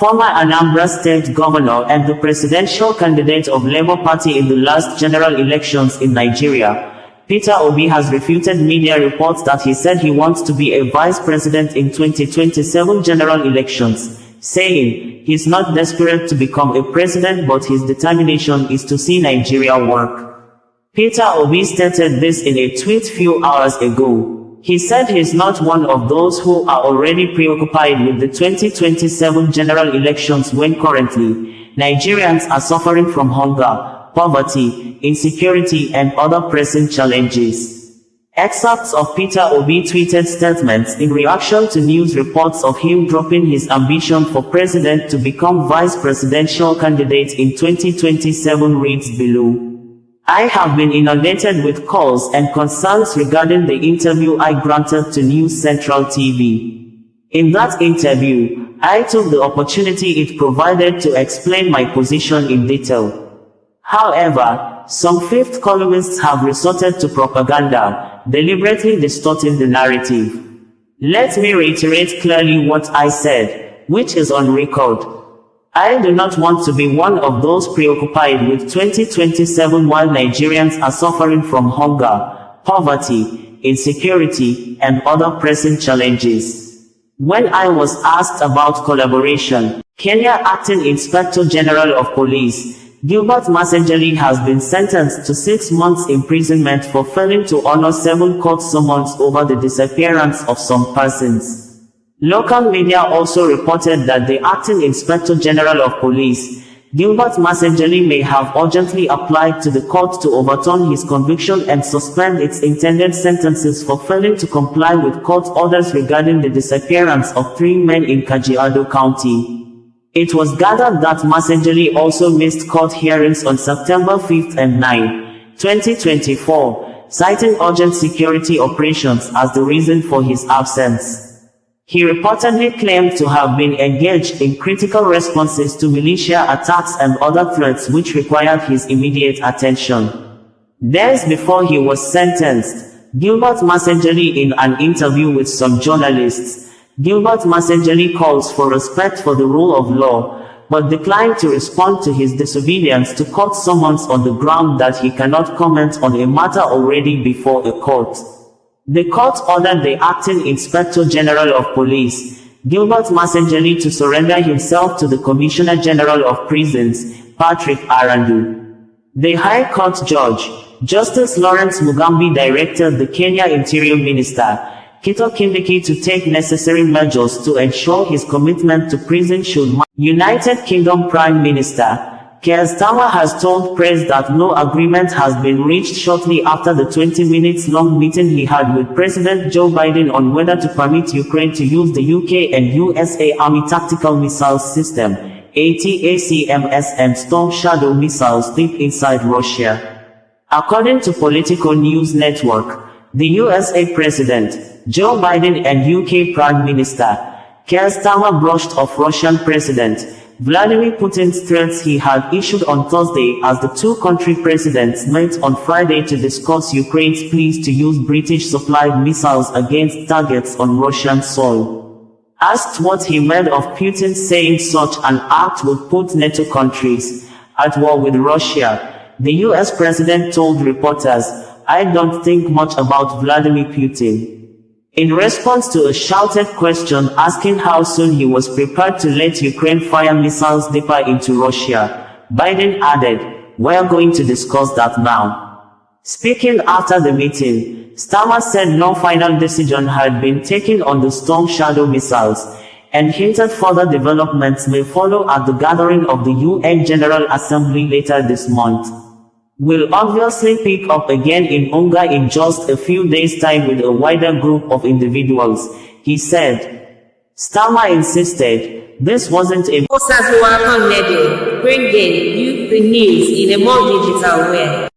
former Anambra State Governor and the presidential candidate of Labour Party in the last general elections in Nigeria, Peter Obi has refuted media reports that he said he wants to be a vice president in 2027 general elections, saying, "He's not desperate to become a president, but his determination is to see Nigeria work." Peter Obi stated this in a tweet few hours ago. He said he's not one of those who are already preoccupied with the 2027 general elections when currently, Nigerians are suffering from hunger, poverty, insecurity and other pressing challenges. Excerpts of Peter Obi tweeted statements in reaction to news reports of him dropping his ambition for president to become vice presidential candidate in 2027 reads below. "I have been inundated with calls and concerns regarding the interview I granted to News Central TV. In that interview, I took the opportunity it provided to explain my position in detail. However, some fifth columnists have resorted to propaganda, deliberately distorting the narrative. Let me reiterate clearly what I said, which is on record. I do not want to be one of those preoccupied with 2027 while Nigerians are suffering from hunger, poverty, insecurity, and other pressing challenges." When I was asked about collaboration, Kenya Acting Inspector General of Police, Gilbert Masengeli has been sentenced to 6 months imprisonment for failing to honor 7 court summons over the disappearance of some persons. Local media also reported that the Acting Inspector General of Police, Gilbert Masengeli, may have urgently applied to the court to overturn his conviction and suspend its intended sentences for failing to comply with court orders regarding the disappearance of 3 men in Kajiado County. It was gathered that Masengeli also missed court hearings on September 5 and 9, 2024, citing urgent security operations as the reason for his absence. He reportedly claimed to have been engaged in critical responses to militia attacks and other threats which required his immediate attention. Days before he was sentenced, Gilbert Masengeli, in an interview with some journalists, Gilbert Masengeli calls for respect for the rule of law, but declined to respond to his disobedience to court summons on the ground that he cannot comment on a matter already before a court. The court ordered the Acting Inspector General of Police, Gilbert Masengeli, to surrender himself to the Commissioner General of Prisons, Patrick Arandu. The High Court Judge, Justice Lawrence Mugambi, directed the Kenya Interior Minister, Kithure Kindiki, to take necessary measures to ensure his commitment to prison should. United Kingdom Prime Minister Keir Starmer has told press that no agreement has been reached shortly after the 20-minute-long meeting he had with President Joe Biden on whether to permit Ukraine to use the UK and USA Army Tactical Missiles System, ATACMS, and Storm Shadow missiles deep inside Russia. According to Politico News Network, the USA President, Joe Biden, and UK Prime Minister Keir Starmer brushed off Russian President Vladimir Putin's threats he had issued on Thursday as the two-country presidents met on Friday to discuss Ukraine's pleas to use British-supplied missiles against targets on Russian soil. Asked what he made of Putin saying such an act would put NATO countries at war with Russia, the US president told reporters, "I don't think much about Vladimir Putin." In response to a shouted question asking how soon he was prepared to let Ukraine fire missiles deeper into Russia, Biden added, "We're going to discuss that now." Speaking after the meeting, Starmer said no final decision had been taken on the Storm Shadow missiles, and hinted further developments may follow at the gathering of the UN General Assembly later this month. "Will obviously pick up again in Onga in just a few days' time with a wider group of individuals," he said. Starmer insisted, this wasn't a Bringing you the news in a more digital way.